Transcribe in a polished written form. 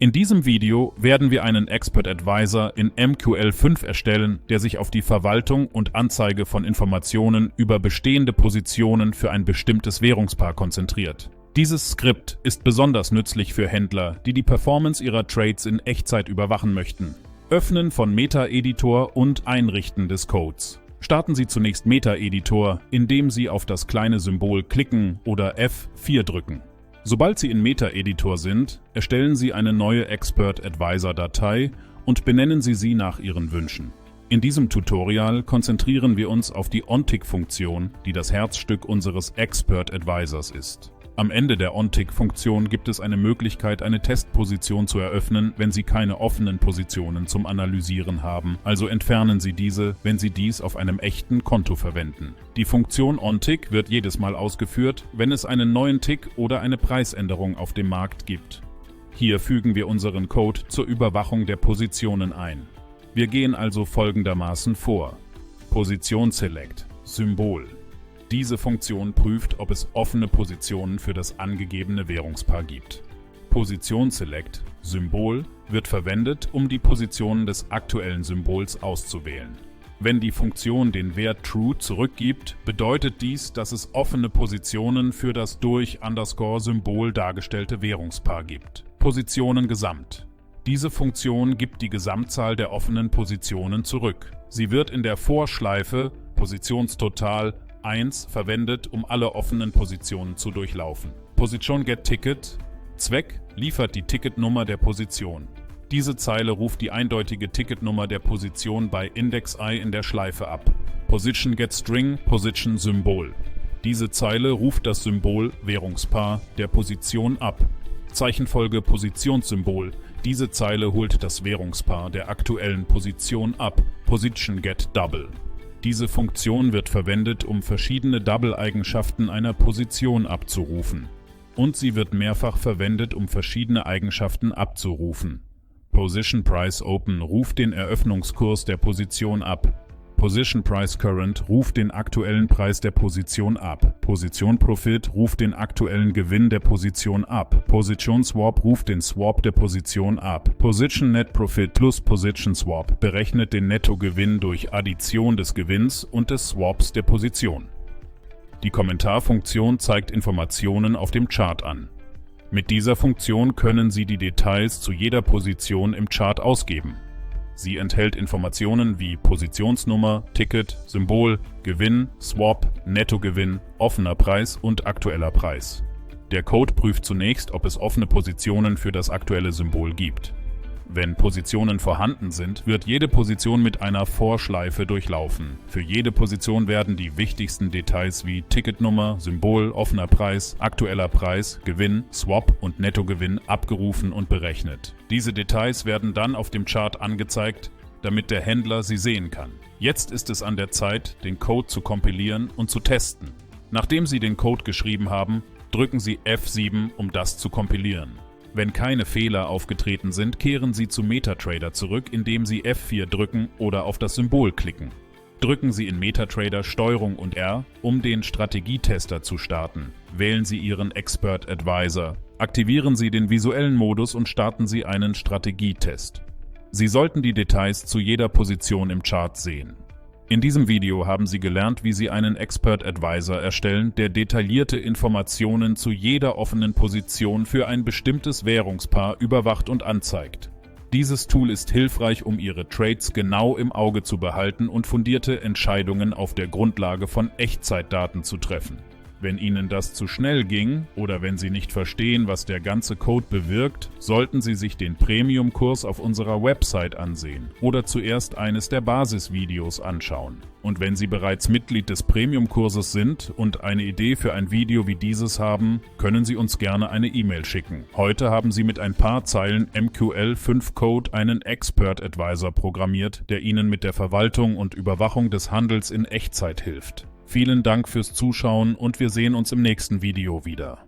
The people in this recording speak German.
In diesem Video werden wir einen Expert Advisor in MQL5 erstellen, der sich auf die Verwaltung und Anzeige von Informationen über bestehende Positionen für ein bestimmtes Währungspaar konzentriert. Dieses Skript ist besonders nützlich für Händler, die die Performance ihrer Trades in Echtzeit überwachen möchten. Öffnen von Meta-Editor und Einrichten des Codes. Starten Sie zunächst Meta-Editor, indem Sie auf das kleine Symbol klicken oder F4 drücken. Sobald Sie in Meta-Editor sind, erstellen Sie eine neue Expert Advisor-Datei und benennen Sie sie nach Ihren Wünschen. In diesem Tutorial konzentrieren wir uns auf die OnTick-Funktion, die das Herzstück unseres Expert Advisors ist. Am Ende der OnTick-Funktion gibt es eine Möglichkeit, eine Testposition zu eröffnen, wenn Sie keine offenen Positionen zum Analysieren haben, also entfernen Sie diese, wenn Sie dies auf einem echten Konto verwenden. Die Funktion OnTick wird jedes Mal ausgeführt, wenn es einen neuen Tick oder eine Preisänderung auf dem Markt gibt. Hier fügen wir unseren Code zur Überwachung der Positionen ein. Wir gehen also folgendermaßen vor. Position Select, Symbol. Diese Funktion prüft, ob es offene Positionen für das angegebene Währungspaar gibt. Position Select, Symbol, wird verwendet, um die Positionen des aktuellen Symbols auszuwählen. Wenn die Funktion den Wert True zurückgibt, bedeutet dies, dass es offene Positionen für das durch _Symbol dargestellte Währungspaar gibt. Positionen gesamt. Diese Funktion gibt die Gesamtzahl der offenen Positionen zurück. Sie wird in der Vorschleife Positionstotal 1 verwendet, um alle offenen Positionen zu durchlaufen. Position Get Ticket. Zweck: liefert die Ticketnummer der Position. Diese Zeile ruft die eindeutige Ticketnummer der Position bei Index I in der Schleife ab. Position Get String, Position Symbol. Diese Zeile ruft das Symbol Währungspaar der Position ab. Zeichenfolge Positionssymbol. Diese Zeile holt das Währungspaar der aktuellen Position ab. Position Get Double. Diese Funktion wird verwendet, um verschiedene Double-Eigenschaften einer Position abzurufen. Und sie wird mehrfach verwendet, um verschiedene Eigenschaften abzurufen. Position Price Open ruft den Eröffnungskurs der Position ab. Position Price Current ruft den aktuellen Preis der Position ab. Position Profit ruft den aktuellen Gewinn der Position ab. Position Swap ruft den Swap der Position ab. Position Net Profit plus Position Swap berechnet den Nettogewinn durch Addition des Gewinns und des Swaps der Position. Die Kommentarfunktion zeigt Informationen auf dem Chart an. Mit dieser Funktion können Sie die Details zu jeder Position im Chart ausgeben. Sie enthält Informationen wie Positionsnummer, Ticket, Symbol, Gewinn, Swap, Nettogewinn, offener Preis und aktueller Preis. Der Code prüft zunächst, ob es offene Positionen für das aktuelle Symbol gibt. Wenn Positionen vorhanden sind, wird jede Position mit einer Vorschleife durchlaufen. Für jede Position werden die wichtigsten Details wie Ticketnummer, Symbol, offener Preis, aktueller Preis, Gewinn, Swap und Nettogewinn abgerufen und berechnet. Diese Details werden dann auf dem Chart angezeigt, damit der Händler sie sehen kann. Jetzt ist es an der Zeit, den Code zu kompilieren und zu testen. Nachdem Sie den Code geschrieben haben, drücken Sie F7, um das zu kompilieren. Wenn keine Fehler aufgetreten sind, kehren Sie zu MetaTrader zurück, indem Sie F4 drücken oder auf das Symbol klicken. Drücken Sie in MetaTrader STRG und R, um den Strategietester zu starten. Wählen Sie Ihren Expert Advisor. Aktivieren Sie den visuellen Modus und starten Sie einen Strategietest. Sie sollten die Details zu jeder Position im Chart sehen. In diesem Video haben Sie gelernt, wie Sie einen Expert Advisor erstellen, der detaillierte Informationen zu jeder offenen Position für ein bestimmtes Währungspaar überwacht und anzeigt. Dieses Tool ist hilfreich, um Ihre Trades genau im Auge zu behalten und fundierte Entscheidungen auf der Grundlage von Echtzeitdaten zu treffen. Wenn Ihnen das zu schnell ging oder wenn Sie nicht verstehen, was der ganze Code bewirkt, sollten Sie sich den Premium-Kurs auf unserer Website ansehen oder zuerst eines der Basisvideos anschauen. Und wenn Sie bereits Mitglied des Premium-Kurses sind und eine Idee für ein Video wie dieses haben, können Sie uns gerne eine E-Mail schicken. Heute haben Sie mit ein paar Zeilen MQL5-Code einen Expert Advisor programmiert, der Ihnen mit der Verwaltung und Überwachung des Handels in Echtzeit hilft. Vielen Dank fürs Zuschauen und wir sehen uns im nächsten Video wieder.